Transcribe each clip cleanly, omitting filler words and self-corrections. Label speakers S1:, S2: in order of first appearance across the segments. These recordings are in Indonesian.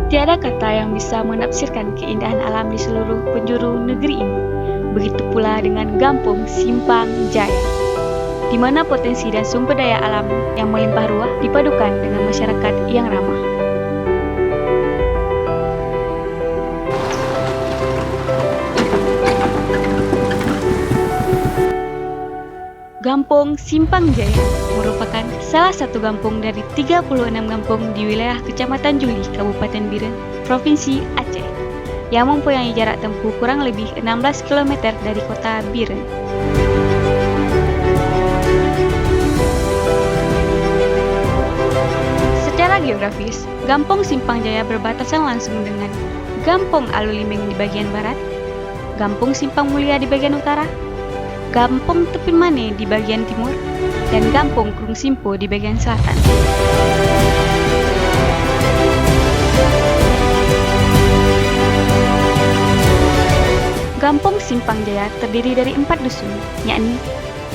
S1: Tiada kata yang bisa menafsirkan keindahan alam di seluruh penjuru negeri ini. Begitu pula dengan Gampong Simpang Jaya, di mana potensi dan sumber daya alam yang melimpah ruah dipadukan dengan masyarakat yang ramah. Gampong Simpang Jaya merupakan salah satu gampong dari 36 gampong di wilayah Kecamatan Juli, Kabupaten Biren, Provinsi Aceh, yang mempunyai jarak tempuh kurang lebih 16 km dari kota Biren. Secara geografis, Gampong Simpang Jaya berbatasan langsung dengan Gampong Alulimeng di bagian barat, Gampong Simpang Mulia di bagian utara, Gampong Tepin Mane di bagian timur, dan Gampong Krung Simpo di bagian selatan. Gampong Simpang Jaya terdiri dari 4 dusun, yakni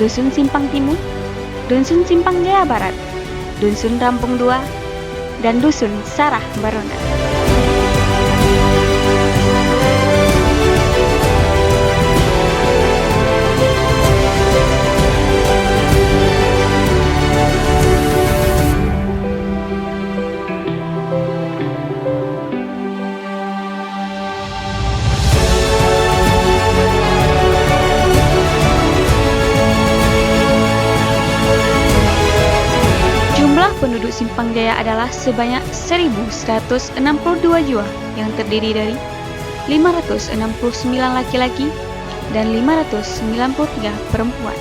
S1: Dusun Simpang Timur, Dusun Simpang Jaya Barat, Dusun Rampung 2, dan Dusun Sarah Barona. Penduduk Simpang Jaya adalah sebanyak 1.162 jiwa yang terdiri dari 569 laki-laki dan 593 perempuan.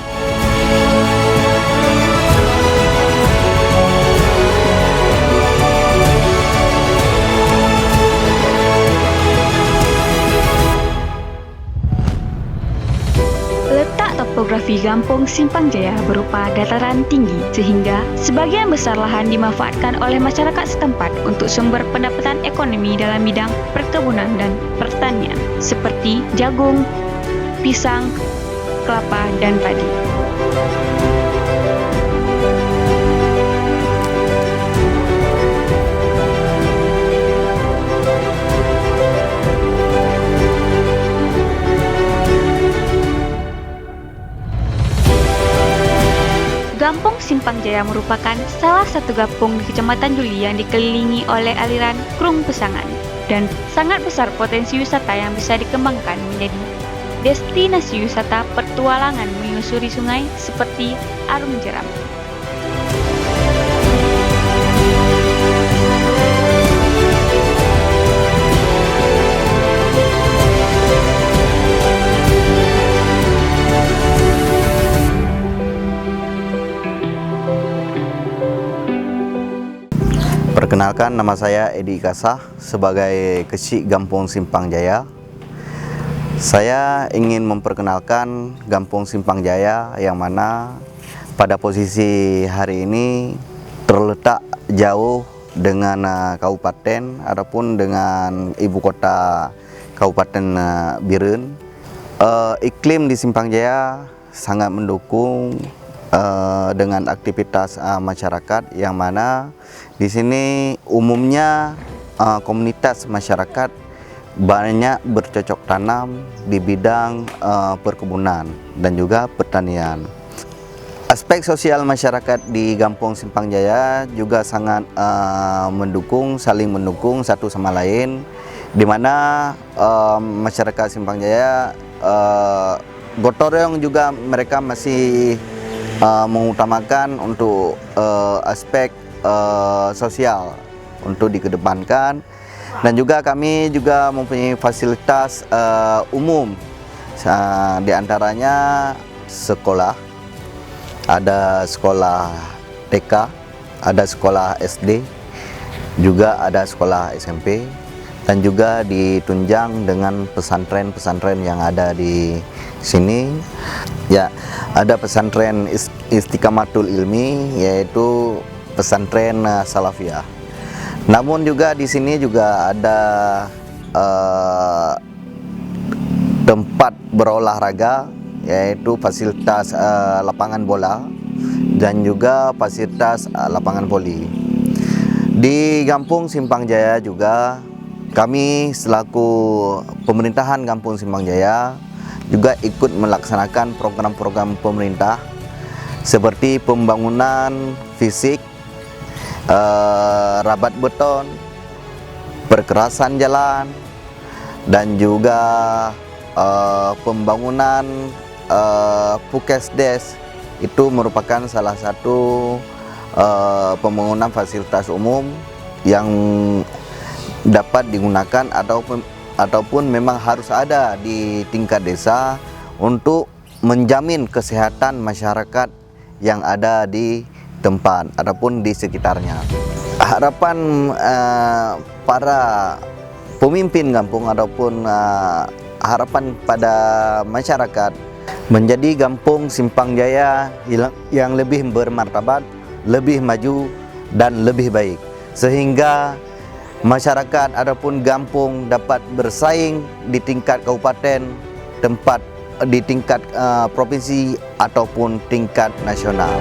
S1: Letak topografi Gampong Simpang Jaya berupa dataran tinggi, sehingga sebagian besar lahan dimanfaatkan oleh masyarakat setempat untuk sumber pendapatan ekonomi dalam bidang perkebunan dan pertanian, seperti jagung, pisang, kelapa, dan padi. Gampong Simpang Jaya merupakan salah satu gampong di Kecamatan Juli yang dikelilingi oleh aliran Krung Pesangan, dan sangat besar potensi wisata yang bisa dikembangkan menjadi destinasi wisata petualangan menyusuri sungai seperti Arum Jeram.
S2: Perkenalkan, nama saya Edi Kasah sebagai Kecik Gampong Simpang Jaya. Saya ingin memperkenalkan Gampong Simpang Jaya yang mana pada posisi hari ini terletak jauh dengan kabupaten ataupun dengan ibu kota Kabupaten Biren. Iklim di Simpang Jaya sangat mendukung dengan aktivitas masyarakat, yang mana di sini umumnya komunitas masyarakat banyak bercocok tanam di bidang perkebunan dan juga pertanian. Aspek sosial masyarakat di Gampong Simpang Jaya juga sangat saling mendukung satu sama lain, di mana masyarakat Simpang Jaya gotong royong juga mereka masih mengutamakan untuk aspek sosial untuk dikedepankan, dan juga kami juga mempunyai fasilitas umum, di antaranya sekolah, ada sekolah TK, ada sekolah SD, juga ada sekolah SMP, dan juga ditunjang dengan pesantren-pesantren yang ada di sini. Ya, ada pesantren Istiqamatul Ilmi, yaitu pesantren Salafiyah. Namun juga di sini juga ada tempat berolahraga, yaitu fasilitas lapangan bola dan juga fasilitas lapangan voli. Di Gampong Simpang Jaya juga kami selaku pemerintahan Kampung Simpang Jaya juga ikut melaksanakan program-program pemerintah seperti pembangunan fisik, rabat beton, perkerasan jalan, dan juga pembangunan Pukesdes. Itu merupakan salah satu pembangunan fasilitas umum yang dapat digunakan ataupun memang harus ada di tingkat desa untuk menjamin kesehatan masyarakat yang ada di tempat ataupun di sekitarnya. Harapan para pemimpin kampung ataupun harapan pada masyarakat menjadi Kampung Simpang Jaya yang lebih bermartabat, lebih maju dan lebih baik, sehingga masyarakat ataupun kampung dapat bersaing di tingkat kabupaten, di tingkat provinsi ataupun tingkat nasional.